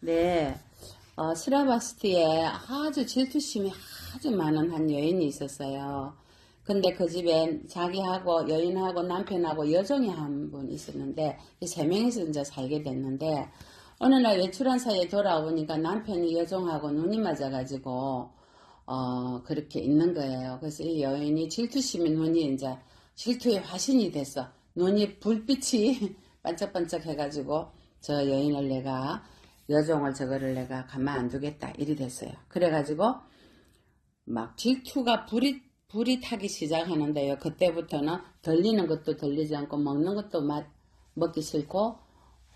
네, 시라바스티에 아주 질투심이 아주 많은 한 여인이 있었어요. 근데 그 집에 자기하고 여인하고 남편하고 여종이 한 분 있었는데 이 세 명이서 이제 살게 됐는데 어느 날 외출한 사이에 돌아오니까 남편이 여종하고 눈이 맞아가지고 그렇게 있는 거예요. 그래서 이 여인이 질투심이 눈이 이제 질투의 화신이 됐어. 눈이 불빛이 반짝반짝 해가지고 저 여인을 내가 여종을 저거를 내가 가만 안 두겠다 이리 됐어요. 그래가지고 막 질투가 불이 타기 시작하는데요. 그때부터는 들리는 것도 들리지 않고 먹는 것도 먹기 싫고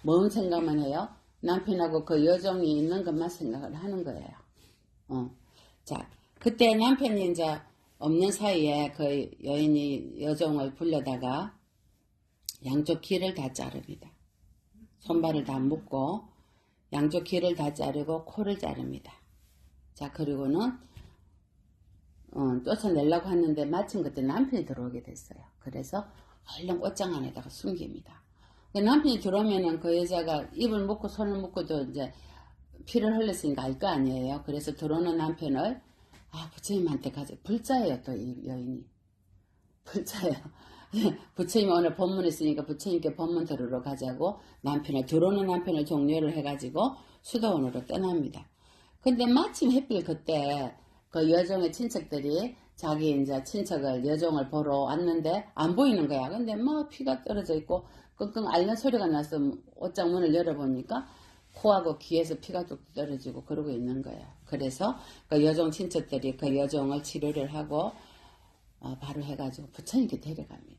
뭔 생각만 해요. 남편하고 그 여종이 있는 것만 생각을 하는 거예요. 자, 그때 남편이 이제 없는 사이에 그 여인이 여종을 불러다가 양쪽 귀를 다 자릅니다. 손발을 다 묶고 양쪽 귀를 다 자르고 코를 자릅니다. 자, 그리고는 쫓아내려고 했는데 마침 그때 남편이 들어오게 됐어요. 그래서 얼른 옷장 안에다가 숨깁니다. 남편이 들어오면은 그 여자가 입을 묶고 손을 묶고도 이제 피를 흘렸으니까 알 거 아니에요. 그래서 들어오는 남편을 부처님한테 가자. 불자예요, 또 이 여인이. 불자예요. 부처님 오늘 법문 있으니까 부처님께 법문 들으러 가자고 들어오는 남편을 종료를 해가지고 수도원으로 떠납니다. 근데 마침 햇빛 그때 그 여종의 친척들이 자기 이제 친척을 여종을 보러 왔는데 안 보이는 거야. 근데 막 피가 떨어져 있고 끙끙 앓는 소리가 나서 옷장 문을 열어보니까 코하고 귀에서 피가 뚝 떨어지고 그러고 있는 거예요. 그래서 그 여종 친척들이 그 여종을 치료를 하고 바로 해가지고 부처님께 데려갑니다.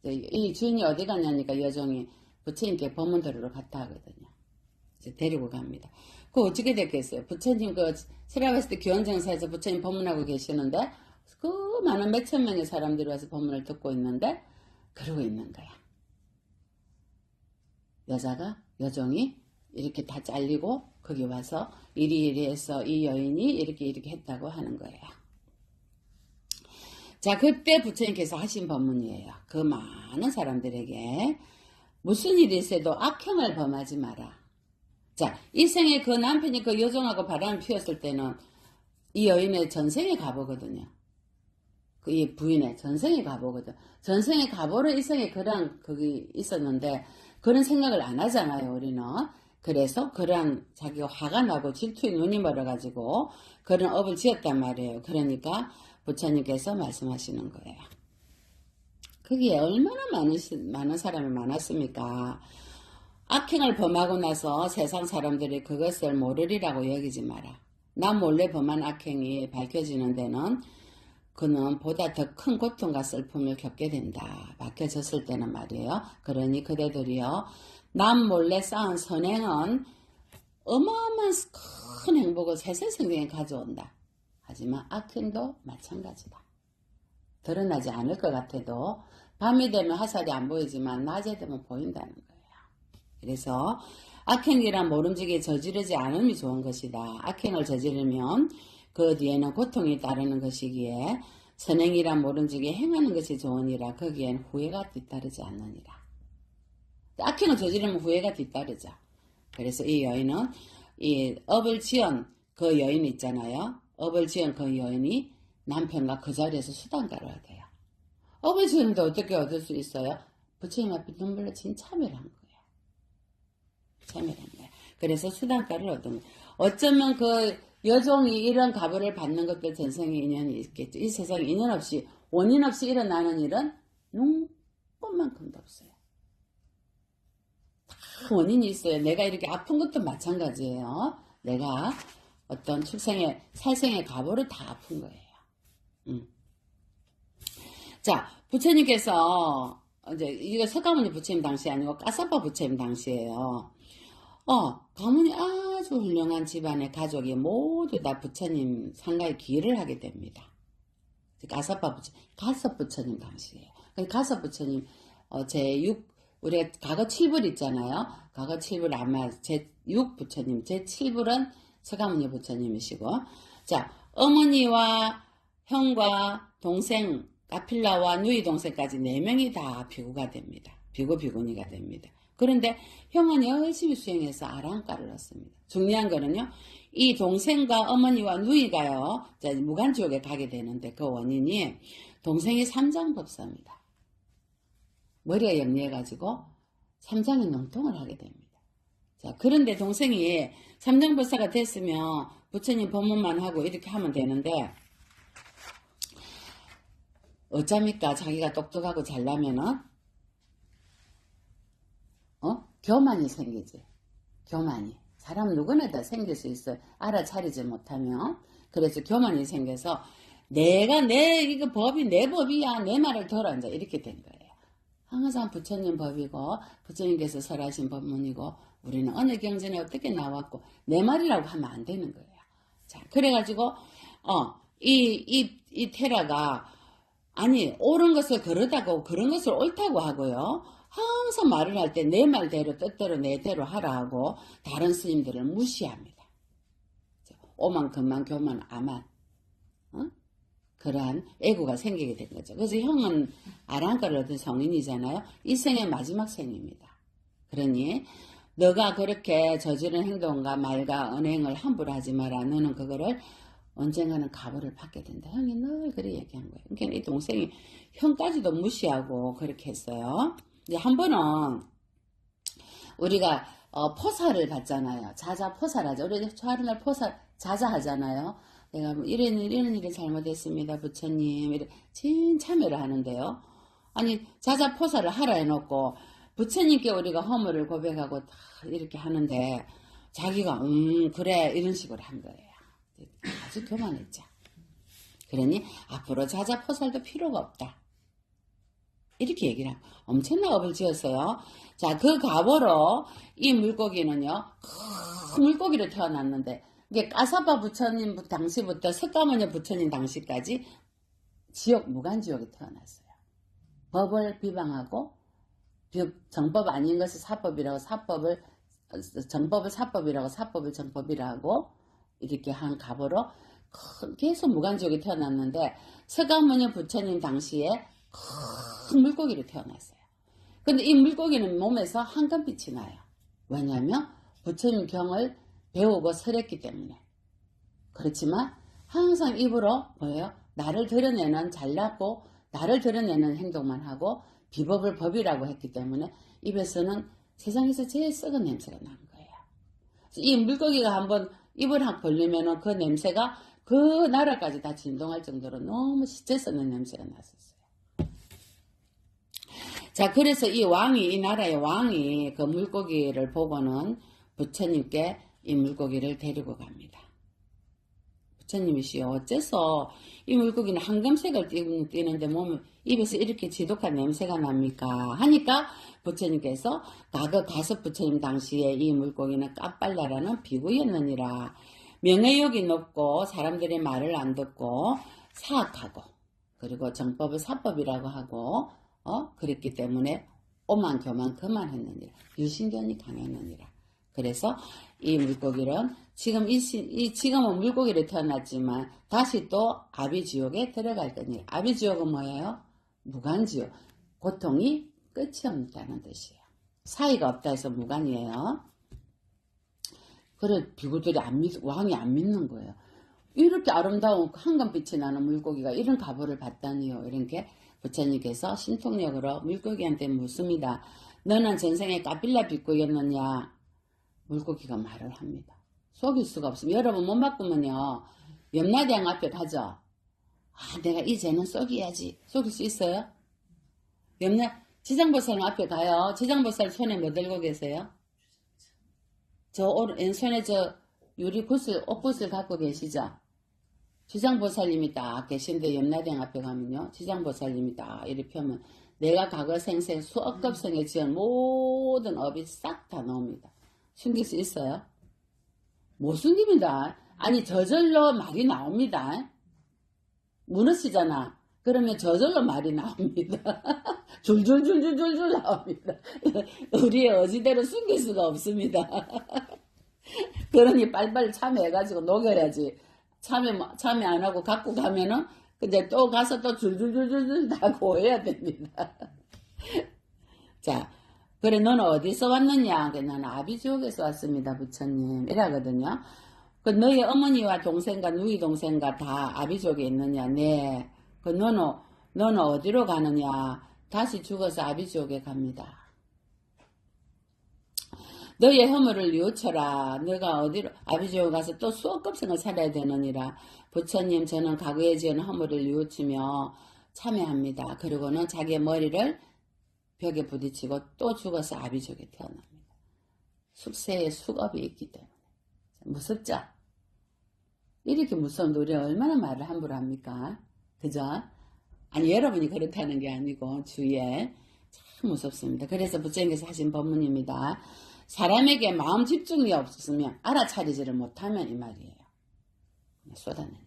이 주인이 어디 갔냐니까 여종이 부처님께 법문 들으러 갔다 하거든요. 이제 데리고 갑니다. 그 어떻게 됐겠어요? 부처님 그 세라바스티 교원정사에서 부처님 법문하고 계시는데 그 많은 몇천 명의 사람들이 와서 법문을 듣고 있는데 그러고 있는 거야. 여종이 이렇게 다 잘리고 거기 와서 이리 해서 이 여인이 이렇게 했다고 하는 거예요. 자, 그때 부처님께서 하신 법문이에요. 그 많은 사람들에게 무슨 일이 있어도 악행을 범하지 마라. 자, 이 생에 그 남편이 그 여종하고 바람을 피웠을 때는 이 여인의 전생에 가보거든요. 그 이 부인의 전생에 가보거든. 전생에 가보로 이 생에 거기 있었는데 그런 생각을 안 하잖아요, 우리는. 그래서 그런 자기가 화가 나고 질투에 눈이 멀어가지고 그런 업을 지었단 말이에요. 그러니까 부처님께서 말씀하시는 거예요. 거기에 얼마나 많은 사람이 많았습니까? 악행을 범하고 나서 세상 사람들이 그것을 모르리라고 여기지 마라. 나 몰래 범한 악행이 밝혀지는 데는 그는 보다 더 큰 고통과 슬픔을 겪게 된다. 밝혀졌을 때는 말이에요. 그러니 그대들이요. 남 몰래 쌓은 선행은 어마어마한 큰 행복을 세세성경에 가져온다. 하지만 악행도 마찬가지다. 드러나지 않을 것 같아도 밤이 되면 화살이 안 보이지만 낮에 되면 보인다는 거예요. 그래서 악행이란 모름지기에 저지르지 않음이 좋은 것이다. 악행을 저지르면 그 뒤에는 고통이 따르는 것이기에 선행이란 모름지기에 행하는 것이 좋으니라. 거기엔 후회가 뒤따르지 않느니라. 악행을 저지르면 후회가 뒤따르죠. 그래서 이 여인은 이 업을 지은 그 여인 있잖아요. 업을 지은 그 여인이 남편과 그 자리에서 수단가를 얻어요. 업을 지었는데 어떻게 얻을 수 있어요? 부처님 앞에 눈물로 진 참여를 한 거예요. 참여를 한 거예요. 그래서 수단가를 얻은 거예요. 어쩌면 그 여종이 이런 가부를 받는 것도 전생에 인연이 있겠죠. 이 세상에 인연 없이 원인 없이 일어나는 일은 눈꽃만큼도 없어요. 다 원인이 있어요. 내가 이렇게 아픈 것도 마찬가지예요. 내가 어떤 살생의 가부를 다 아픈 거예요. 자, 부처님께서 이제 이거 석가모니 부처님 당시 아니고 까사파 부처님 당시예요. 가문이 아주 훌륭한 집안의 가족이 모두 다 부처님 상가에 기를 하게 됩니다. 가사파 부처님, 가섭 부처님 당시예요. 가섭 부처님 제6 우리가 과거 7불 있잖아요. 과거 7불 아마 제6 부처님, 제7불은 석가모니 부처님이시고, 자, 어머니와 형과 동생, 까필라와 누이 동생까지 4명이 다 비구가 됩니다. 비구니가 됩니다. 그런데 형은 열심히 수행해서 아랑가를 얻습니다. 중요한 거는요. 이 동생과 어머니와 누이가요. 무간지옥에 가게 되는데 그 원인이 동생이 삼장법사입니다. 머리가 영리해가지고 삼장이 능통을 하게 됩니다. 자, 그런데 동생이 삼장법사가 됐으면 부처님 법문만 하고 이렇게 하면 되는데 어쩝니까? 자기가 똑똑하고 잘나면은 교만이 생기지. 교만이. 사람 누구나 다 생길 수 있어요. 알아차리지 못하면. 그래서 교만이 생겨서 이거 법이 내 법이야. 내 말을 들어. 이제 이렇게 된 거예요. 항상 부처님 법이고 부처님께서 설하신 법문이고 우리는 어느 경전에 어떻게 나왔고 내 말이라고 하면 안 되는 거예요. 자, 그래가지고 이 테라가 아니 옳은 것을 그러다고 그런 것을 옳다고 하고요. 항상 말을 할 때 내 말대로 뜻대로 내대로 하라 하고 다른 스님들을 무시합니다. 오만 금만 교만 아만 그러한 애고가 생기게 된 거죠. 그래서 형은 아랑가를 얻은 성인이잖아요. 이 생의 마지막 생입니다. 그러니 너가 그렇게 저지른 행동과 말과 언행을 함부로 하지 마라. 너는 그거를 언젠가는 가보를 받게 된다. 형이 늘 그렇게 얘기한 거예요. 그러니까 이 동생이 형까지도 무시하고 그렇게 했어요. 이제 한 번은 우리가 포사를 받잖아요. 자자 포사라죠. 우리 초하루 날 포사 자자 하잖아요. 내가 뭐 이런 일이 잘못했습니다. 부처님 이래 참여를 하는데요. 아니 자자 포사를 하라 해놓고 부처님께 우리가 허물을 고백하고 다 이렇게 하는데 자기가 그래 이런 식으로 한 거예요. 아주 교만했죠. 그러니 앞으로 자자 포살도 필요가 없다. 이렇게 얘기를 하고 엄청난 업을 지었어요. 자, 그 가보로 이 물고기는요. 큰 물고기로 태어났는데 이게 까사바 부처님 당시부터 석가모니 부처님 당시까지 무간지옥에 태어났어요. 법을 비방하고 정법 아닌 것을 사법이라고 정법을 사법이라고 사법을 정법이라고 이렇게 한 가보로 계속 무간지옥에 태어났는데 석가모니 부처님 당시에 큰 물고기로 태어났어요. 근데 이 물고기는 몸에서 황금빛이 나요. 왜냐하면 부처님 경을 배우고 설했기 때문에. 그렇지만 항상 입으로 뭐예요? 나를 드러내는 잘났고 나를 드러내는 행동만 하고 비법을 법이라고 했기 때문에 입에서는 세상에서 제일 썩은 냄새가 나는 거예요. 이 물고기가 한번 입을 확 벌리면은 그 냄새가 그 나라까지 다 진동할 정도로 너무 시체 썩는 냄새가 났었어요. 자, 그래서 이 나라의 왕이 그 물고기를 보고는 부처님께 이 물고기를 데리고 갑니다. 부처님이시여, 어째서 이 물고기는 황금색을 띠는데 몸 입에서 이렇게 지독한 냄새가 납니까? 하니까 부처님께서 가서 부처님 당시에 이 물고기는 까빨라라는 비구였느니라. 명예욕이 높고 사람들의 말을 안 듣고 사악하고 그리고 정법을 사법이라고 하고 그랬기 때문에 오만 교만 그만했느니라. 유신견이 강했느니라. 그래서 이 물고기는 지금은 물고기로 태어났지만 다시 또 아비지옥에 들어갈 거니라. 아비지옥은 뭐예요? 무간지옥. 고통이 끝이 없다는 뜻이에요. 사이가 없다 해서 무간이에요. 그래 비구들이 왕이 안 믿는 거예요. 이렇게 아름다운 황금빛이 나는 물고기가 이런 가보를 받다니요. 이런 게 부처님께서 신통력으로 물고기한테 묻습니다. 너는 전생에 까빌라 빗구였느냐? 물고기가 말을 합니다. 속일 수가 없습니다. 여러분 못 바꾸면요. 염라대왕 앞에 가죠. 내가 이 죄는 속여야지. 속일 수 있어요? 지장보살 앞에 가요. 지장보살 손에 뭐 들고 계세요? 왼손에 유리 옷붓을 갖고 계시죠? 지장보살님이 딱 계신데 염라대왕 앞에 가면요. 지장보살님이 딱 이렇게 펴면 내가 과거 생생 수억급생에 지은 모든 업이 싹 다 나옵니다. 숨길 수 있어요? 못 숨깁니다. 아니 저절로 말이 나옵니다. 무너지잖아. 그러면 저절로 말이 나옵니다. 줄줄줄줄줄줄 나옵니다. 우리의 어지대로 숨길 수가 없습니다. 그러니 빨리빨리 참여해가지고 녹여야지. 참여 안 하고 갖고 가면은 근데 또 가서 또 줄줄줄줄 다 고해야 됩니다. 자, 그래, 너는 어디서 왔느냐? 나는 아비지옥에서 왔습니다, 부처님. 이라거든요. 그 너희 어머니와 동생과 누이 동생과 다 아비지옥에 있느냐? 네. 그 너는 어디로 가느냐? 다시 죽어서 아비지옥에 갑니다. 너의 허물을 뉘우쳐라. 너가 어디로 아비지옥에 가서 또 수억급생을 살아야 되느니라. 부처님, 저는 과거에 지은 허물을 뉘우치며 참회합니다. 그리고는 자기의 머리를 벽에 부딪히고 또 죽어서 아비지옥에 태어납니다. 숙세에 숙업이 있기 때문에. 무섭죠? 이렇게 무서운데 우리 얼마나 말을 함부로 합니까? 그죠? 아니, 여러분이 그렇다는 게 아니고 주위에 참 무섭습니다. 그래서 부처님께서 하신 법문입니다. 사람에게 마음 집중이 없으면 알아차리지를 못하면 이 말이에요. 쏟아낸다.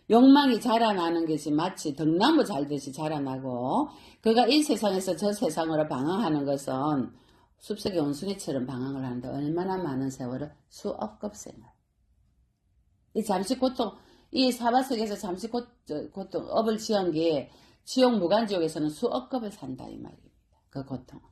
욕망이 자라나는 것이 마치 등나무 잘듯이 자라나고 그가 이 세상에서 저 세상으로 방황하는 것은 숲속의 원숭이처럼 방황을 하는데 얼마나 많은 세월을 수억급생을 이 잠시 고통 이 사바석에서 잠시 고통 업을 지은 게 지옥 무간지옥에서는 수억급을 산다 이 말입니다. 그 고통은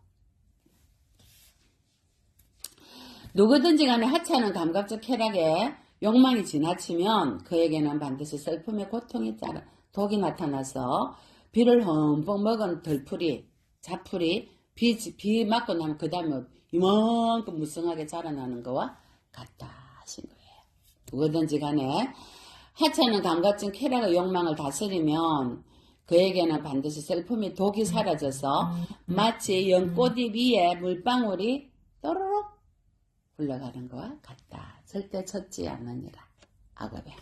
누구든지 간에 하찮은 감각적 쾌락에 욕망이 지나치면 그에게는 반드시 슬픔의 고통이 따라 독이 나타나서 비를 흠뻑 먹은 들풀이 자풀이 비 맞고 나면 그 다음에 이만큼 무성하게 자라나는 거와 같다 하신 거예요. 누구든지 간에 하찮은 감각적 쾌락의 욕망을 다스리면 그에게는 반드시 슬픔이 독이 사라져서 마치 연꽃잎 위에 물방울이 또르륵 흘러가는 것과 같다. 절대 젖지 않느니라. 악업에.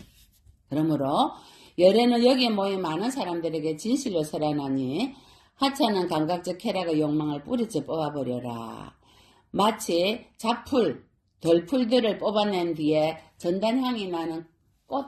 그러므로 열애는 여기에 모인 많은 사람들에게 진실로 설하나니 하찮은 감각적 쾌락의 욕망을 뿌리째 뽑아버려라. 마치 잡풀, 덜풀들을 뽑아낸 뒤에 전단향이 나는 꽃,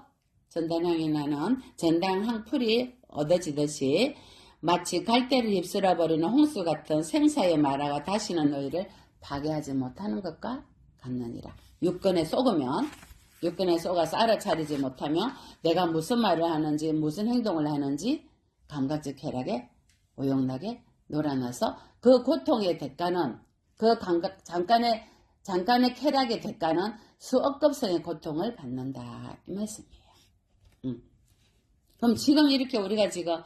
전단향이 나는 전단향 풀이 얻어지듯이 마치 갈대를 휩쓸어버리는 홍수 같은 생사의 마라가 다시는 너희를 파괴하지 못하는 것과 같느니라. 육근에 속아서 알아차리지 못하면 내가 무슨 말을 하는지 무슨 행동을 하는지 감각적 쾌락에 오용나게 놀아나서 그 고통의 대가는 그 감각 잠깐의 쾌락의 대가는 수억급성의 고통을 받는다 이 말씀이에요. 그럼 지금 이렇게 우리가 지금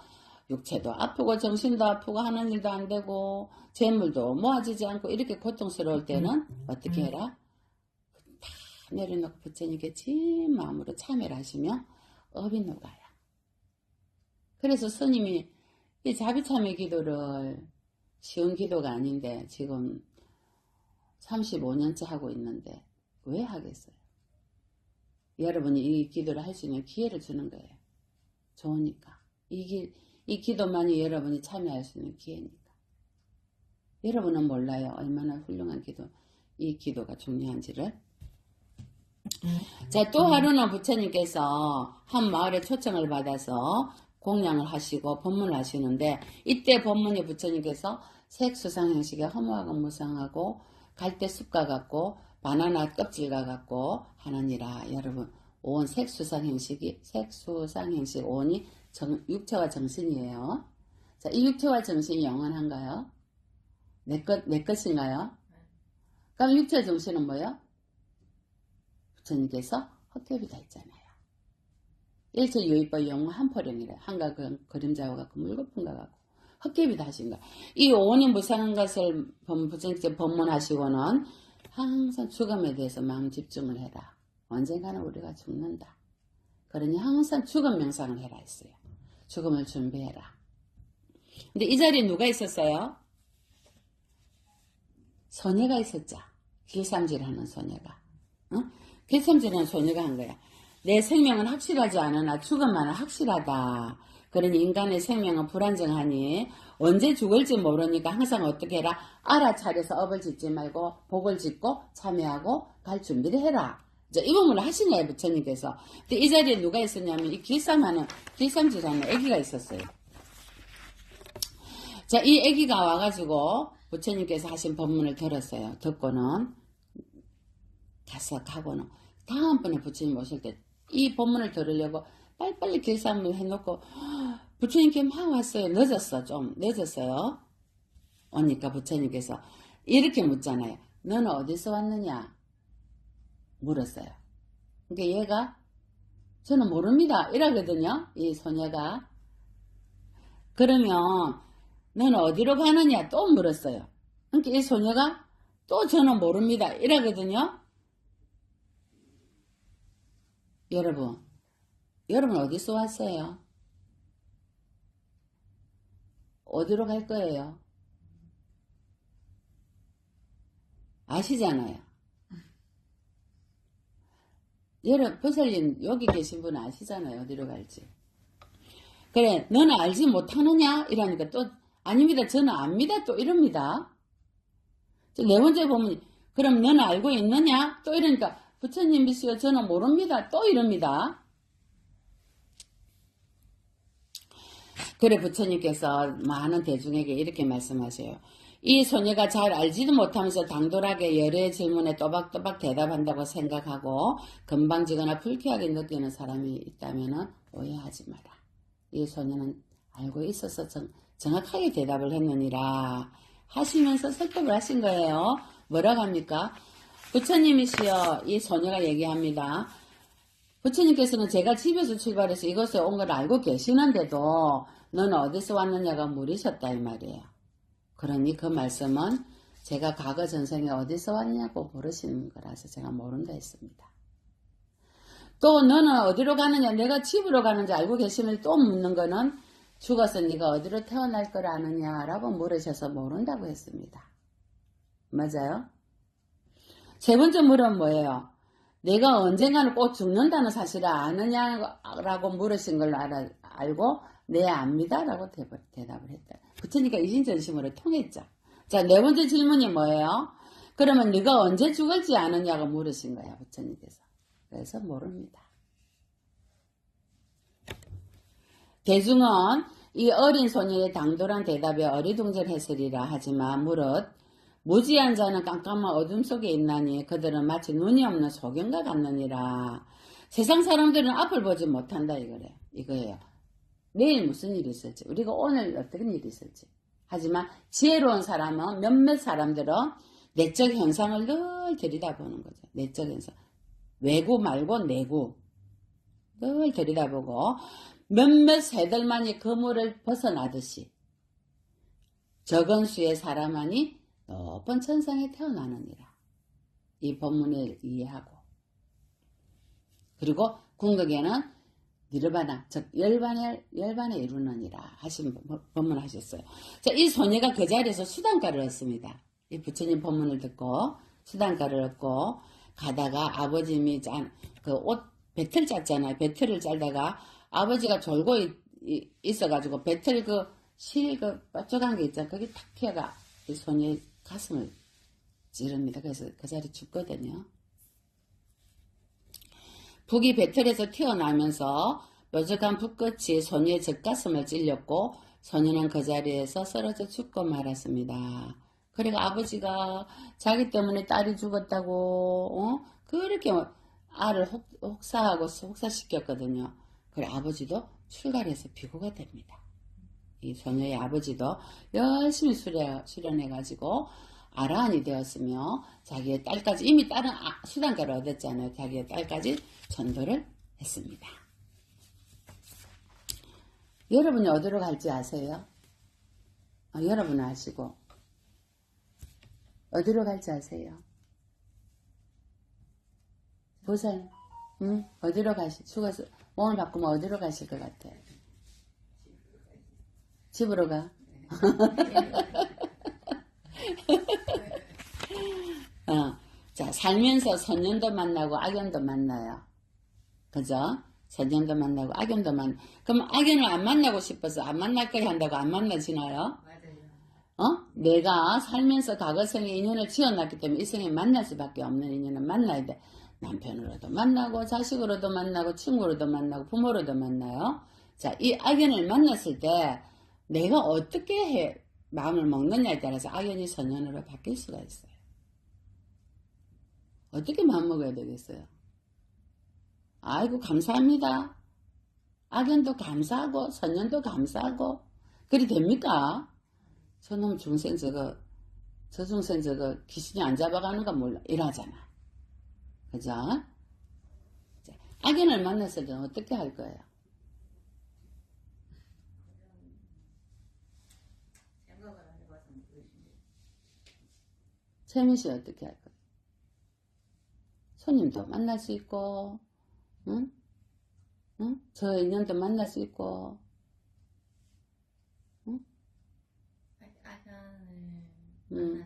육체도 아프고 정신도 아프고 하는 일도 안 되고 재물도 모아지지 않고 이렇게 고통스러울 때는 어떻게 해라? 다 내려놓고 부처님께 진 마음으로 참여를 하시면 업이 녹아요. 그래서 스님이 이 자비참회 기도를 쉬운 기도가 아닌데 지금 35년째 하고 있는데 왜 하겠어요? 여러분이 이 기도를 할 수 있는 기회를 주는 거예요. 좋으니까. 이 기도만이 여러분이 참여할 수 있는 기회니까. 여러분은 몰라요. 얼마나 훌륭한 기도, 이 기도가 중요한지를. 자, 또 하루는 부처님께서 한 마을에 초청을 받아서 공양을 하시고 법문을 하시는데 이때 법문에 부처님께서 색수상 형식의 허무하고 무상하고 갈대 숲과 같고 바나나 껍질과 같고 하느니라. 여러분 온 색수상 형식 온이 육체와 정신이에요. 자, 이 육체와 정신이 영원한가요? 내 것인가요? 그럼 육체와 정신은 뭐요? 부처님께서 헛개비다 했잖아요. 일체 유의법 영웅 한포령이래. 한가 그림자와 같고 물거품과 같고 헛개비다 하신 거야. 이 온이 무상한 것을 부처님께서 법문하시고는 항상 죽음에 대해서 마음 집중을 해라. 언젠가는 우리가 죽는다. 그러니 항상 죽음 명상을 해라 했어요. 죽음을 준비해라. 근데 이 자리에 누가 있었어요? 소녀가 있었죠. 길삼질하는 소녀가. 길삼질하는 소녀가 한 거야. 내 생명은 확실하지 않으나 죽음만은 확실하다. 그러니 인간의 생명은 불안정하니 언제 죽을지 모르니까 항상 어떻게 해라? 알아차려서 업을 짓지 말고 복을 짓고 참여하고 갈 준비를 해라. 이 부분을 하신 거예요, 부처님께서. 근데 이 자리에 누가 있었냐면 이 길삼질하는 아기가 있었어요. 자, 이 아기가 와가지고 부처님께서 하신 법문을 들었어요. 듣고는 가고는 다음번에 부처님 오실 때 이 법문을 들으려고 빨리빨리 길삼을 해놓고 부처님께 막 왔어요. 좀 늦었어요. 오니까 부처님께서 이렇게 묻잖아요. 너는 어디서 왔느냐? 물었어요. 그러니까 얘가 저는 모릅니다. 이러거든요. 이 소녀가. 그러면 너는 어디로 가느냐? 또 물었어요. 그러니까 이 소녀가 또 저는 모릅니다. 이러거든요. 여러분 어디서 왔어요? 어디로 갈 거예요? 아시잖아요. 여러분, 버설님 여기 계신 분은 아시잖아요. 어디로 갈지. 그래, 너는 알지 못하느냐? 이러니까 또, 아닙니다. 저는 압니다. 또 이럽니다. 네 번째 보면, 그럼 너는 알고 있느냐? 또 이러니까, 부처님이시여 저는 모릅니다. 또 이럽니다. 그래, 부처님께서 많은 대중에게 이렇게 말씀하세요. 이 소녀가 잘 알지도 못하면서 당돌하게 여러 질문에 또박또박 대답한다고 생각하고 건방지거나 불쾌하게 느끼는 사람이 있다면 오해하지 마라. 이 소녀는 알고 있어서 정확하게 대답을 했느니라 하시면서 설법을 하신 거예요. 뭐라고 합니까? 부처님이시여, 이 소녀가 얘기합니다. 부처님께서는 제가 집에서 출발해서 이곳에 온 걸 알고 계시는데도 너는 어디서 왔느냐가 물으셨다 이 말이에요. 그러니 그 말씀은 제가 과거 전생에 어디서 왔냐고 물으시는 거라서 제가 모른다 했습니다. 또 너는 어디로 가느냐, 내가 집으로 가는지 알고 계시면 또 묻는 거는 죽어서 네가 어디로 태어날 걸 아느냐라고 물으셔서 모른다고 했습니다. 맞아요? 세 번째 물은 뭐예요? 내가 언젠가는 꼭 죽는다는 사실을 아느냐라고 물으신 걸 알고 네 압니다라고 대답을 했다. 부처니까 이신전심으로 통했죠. 자, 네 번째 질문이 뭐예요? 그러면 네가 언제 죽을지 아느냐고 물으신 거야, 부처님께서. 그래서 모릅니다. 대중은 이 어린 소녀의 당돌한 대답에 어리둥절했으리라 하지만 무릇 무지한 자는 깜깜한 어둠 속에 있나니 그들은 마치 눈이 없는 소경과 같느니라. 세상 사람들은 앞을 보지 못한다 이거예요. 내일 무슨 일이 있을지, 우리가 오늘 어떤 일이 있을지. 하지만 지혜로운 사람은, 몇몇 사람들은 내적 현상을 늘 들여다보는 거죠. 내적 현상. 외구 말고 내구. 늘 들여다보고 몇몇 새들만이 그물을 벗어나듯이 적은 수의 사람만이 높은 천상에 태어나느니라. 이 본문을 이해하고. 그리고 궁극에는 니르바나, 즉 열반에 이루느니라 하신 법문 하셨어요. 자, 이 소녀가 그 자리에서 수단가를 얻습니다. 이 부처님 법문을 듣고 수단가를 얻고 가다가 아버님이 그 옷 배틀 짰잖아요. 배틀을 짤다가 아버지가 졸고 있어가지고 배틀 그 뾰족한 게 있잖아요. 거기 탁 튀어가 이 소녀의 가슴을 찌릅니다. 그래서 그 자리 죽거든요. 북이 배틀에서 튀어나오면서 뾰족한 북끝이 소녀의 젖가슴을 찔렸고 소녀는 그 자리에서 쓰러져 죽고 말았습니다. 그리고 아버지가 자기 때문에 딸이 죽었다고 그렇게 알을 혹사시켰거든요. 그래 아버지도 출가해서 비구가 됩니다. 이 소녀의 아버지도 열심히 수련해가지고 아라한이 되었으며 자기의 딸까지 이미 딸은 수단가를 얻었잖아요. 자기의 딸까지 전도를 했습니다. 여러분이 어디로 갈지 아세요? 여러분은 아시고 어디로 갈지 아세요? 보세요. 응? 어디로 죽어서 몸을 바꾸면 어디로 가실 것 같아요? 집으로 가. 자, 살면서 선년도 만나고 악연도 만나요. 그죠? 선년도 만나고 악연도 만나고. 그럼 악연을 안 만나고 싶어서 안 만날 거야 한다고 안 만나지나요? 맞아요. 내가 살면서 과거생에 인연을 지어놨기 때문에 이 생에 만날 수밖에 없는 인연을 만나야 돼. 남편으로도 만나고 자식으로도 만나고 친구로도 만나고 부모로도 만나요. 자, 이 악연을 만났을 때 내가 어떻게 마음을 먹느냐에 따라서 악연이 선연으로 바뀔 수가 있어요. 어떻게 마음 먹어야 되겠어요? 아이고 감사합니다. 악연도 감사하고 선연도 감사하고 그리 됩니까? 저놈 중생 저거, 저 중생 저거 귀신이 안 잡아가는 거 몰라. 이러잖아. 그죠? 자, 악연을 만났을 때는 어떻게 할 거예요? 생각을 안 해봐서 모르겠는데. 최민 씨 어떻게 할 거예요? 손님도 만날 수 있고, 응? 응? 저 인연도 만날 수 있고, 응? 악연을 음.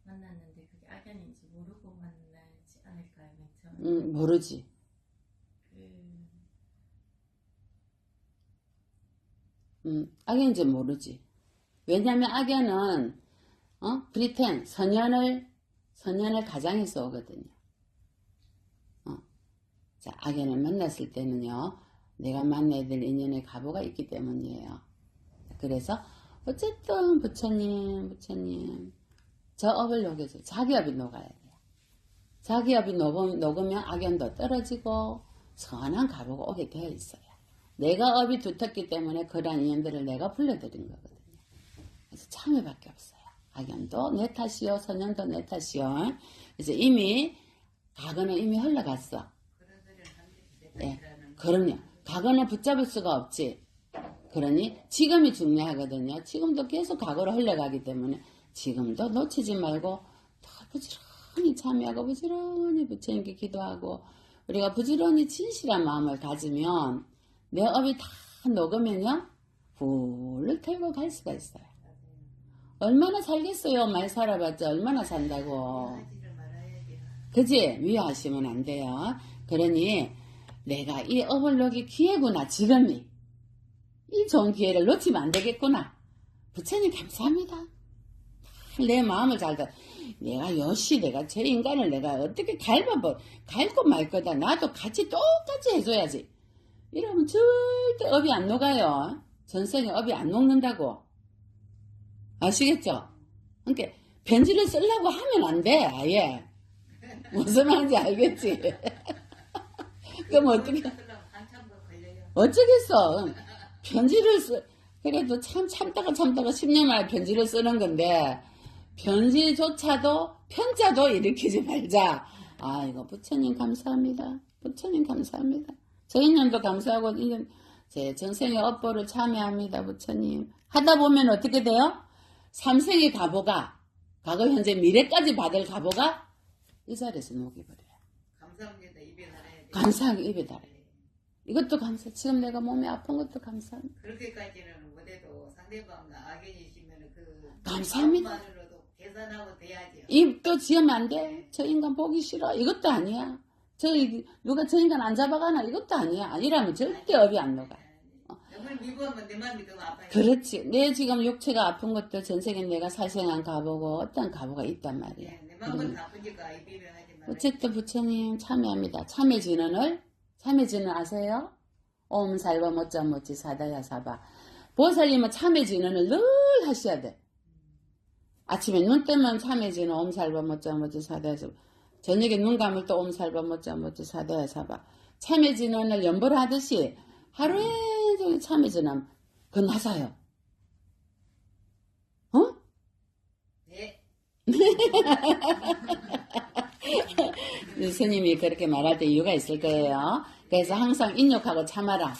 만났는데 그게 악연인지 모르고 만나지 않을까요? 맨 처음에. 모르지. 악연인지 모르지. 왜냐면 악연은, 브리텐, 선연을 가장해서 오거든요. 자, 악연을 만났을 때는요, 내가 만나야 될 인연의 가보가 있기 때문이에요. 그래서, 어쨌든, 부처님, 저 업을 녹여서 자기 업이 녹아야 돼요. 자기 업이 녹으면 악연도 떨어지고, 선한 가보가 오게 되어 있어요. 내가 업이 두텁기 때문에 그러한 인연들을 내가 불러들인 거거든요. 그래서 참여밖에 없어요. 악연도 내 탓이요, 선연도 내 탓이요. 그래서 이미, 과거는 이미 흘러갔어. 그런 소리를 하는데 예, 그럼요. 과거는 붙잡을 수가 없지. 그러니 지금이 중요하거든요. 지금도 계속 과거로 흘러가기 때문에 지금도 놓치지 말고 더 부지런히 참여하고 부지런히 부처님께 기도하고 우리가 부지런히 진실한 마음을 가지면 내 업이 다 녹으면요. 훌을 털고 갈 수가 있어요. 얼마나 살겠어요. 많이 살아봤자 얼마나 산다고. 하지를 말아야지. 그지? 위화하시면 안 돼요. 그러니 내가 이 업을 녹일 기회구나. 지금이. 이 좋은 기회를 놓치면 안 되겠구나. 부처님 감사합니다. 내 마음을 잘 내가 내가 제 인간을 내가 어떻게 갈고 말 거다. 나도 같이 똑같이 해줘야지. 이러면 절대 업이 안 녹아요. 전생에 업이 안 녹는다고. 아시겠죠? 그러니까 편지를 쓰려고 하면 안 돼. 아예. 무슨 말인지 알겠지? 그럼 어떻게 한참 더 걸려요. 어쩌겠어. 편지를 그래도 참다가 10년 만에 편지를 쓰는 건데 편지조차도 편자도 일으키지 말자. 이거 부처님 감사합니다. 부처님 감사합니다. 저 인연도 감사하고 제 전생의 업보를 참여합니다. 부처님. 하다 보면 어떻게 돼요? 삼생의 가보가 과거 현재 미래까지 받을 가보가 이 자리에서 녹여버려요. 감사합니다. 입에 달아야 돼. 감사하게 입에 달아요. 이것도 감사. 지금 내가 몸이 아픈 것도 감사합니다. 그렇게까지는 못해도 상대방 악연이시면 그 감사합니다. 마음만으로도 계산하고 돼야죠. 입도 지으면 안 돼. 저 인간 보기 싫어. 이것도 아니야. 누가 저 인간 안 잡아가나? 이것도 아니야. 이러면 절대 업이 안 녹아. 너무 미워하면 내 마음이 더 아파요. 그렇지. 내 지금 육체가 아픈 것도 전생에 내가 살생한 가보고 어떤 가보가 있단 말이야. 내 마음은 다 아프니까 입에 하지 말아요. 어쨌든 부처님 참여합니다. 참여진언을 아세요? 옴 살바 모짜 모치 사다야 사바. 보살님은 참여진언을 늘 하셔야 돼. 아침에 눈 뜨면 참여진언 옴 살바 모짜 모치 사다야 사바. 저녁에 눈 감을 또 옴 살바 모짜 모치 사다야 사바. 참여진언을 연보하듯이 하루에 종일 참여진언 그건 하사요. 어? 네. 스님이 그렇게 말할 때 이유가 있을 거예요. 그래서 항상 인욕하고 참아라.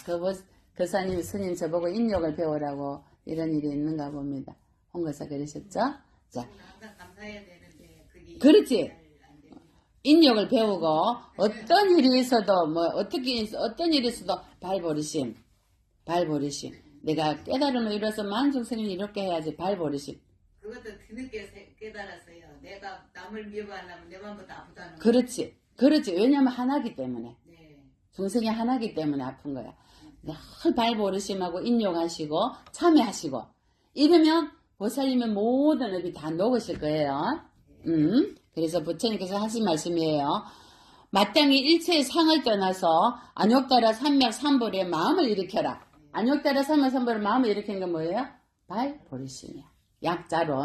그 스님 저보고 인욕을 배우라고 이런 일이 있는가 봅니다. 홍거사 그러셨죠? 자, 항상 감사해야 되는데 그게 그렇지. 안 돼요. 인욕을 배우고 어떤 일이 있어도 어떤 일이 있어도 발버리심. 내가 깨달음을 이뤄서 만중 스님이 이렇게 해야지. 발버리심. 그것도 뒤늦게 깨달았어요. 내가 남을 미워하려면 내 마음보다 아프다는 거. 그렇지. 왜냐면 하나기 때문에. 네. 중생이 하나기 때문에 아픈 거야. 늘 발버르심하고 인욕하시고 참여하시고 이러면 보살님의 모든 업이 다 녹으실 거예요. 그래서 부처님께서 하신 말씀이에요. 마땅히 일체의 상을 떠나서 안욕따라 삼맥 삼불의 마음을 일으켜라. 안욕따라 삼맥 삼불의 마음을 일으키는 건 뭐예요? 발버르심이야. 약자로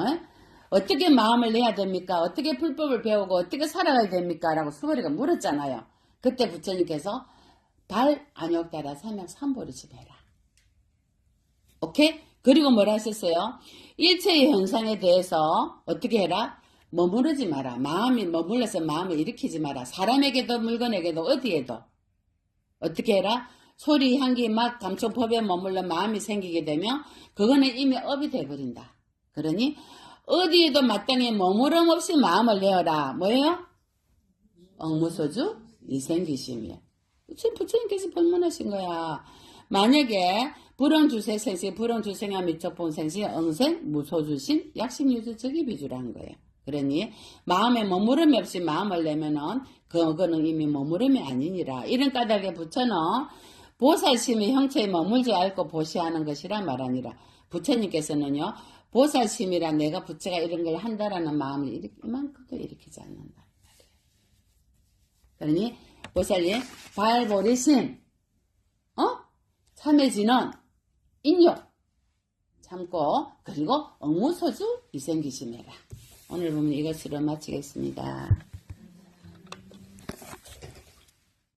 어떻게 마음을 내야 됩니까? 어떻게 불법을 배우고 어떻게 살아가야 됩니까? 라고 수거리가 물었잖아요. 그때 부처님께서 안욕따라 삼맥 삼불을 지내라. 오케이? 그리고 뭐라 하셨어요? 일체의 현상에 대해서 어떻게 해라? 머무르지 마라. 마음이 머물러서 마음을 일으키지 마라. 사람에게도 물건에게도 어디에도 어떻게 해라? 소리, 향기, 맛, 감촉, 법에 머물러 마음이 생기게 되면 그거는 이미 업이 돼버린다. 그러니 어디에도 마땅히 머무름 없이 마음을 내어라. 뭐예요? 억무소주 이생기심이야. 지금 부처님께서 법문하신 거야. 만약에 불응주세생시, 불응주생하 미적본생시, 응생, 무소주신, 약식유주적이 비주라는 거예요. 그러니 마음에 머무름이 없이 마음을 내면은 그거는 이미 머무름이 아니니라. 이런 까닭에 부처는 보살심이 형체에 머물지 않고 보시하는 것이라 말하니라. 부처님께서는요, 보살심이라 내가 부처가 이런 걸 한다라는 마음을 이만큼도 일으키지 않는다. 그러니 보살님 발보리심, 참해지는 인욕 참고 그리고 억무소주 이생기심해라. 오늘 보면 이것으로 마치겠습니다.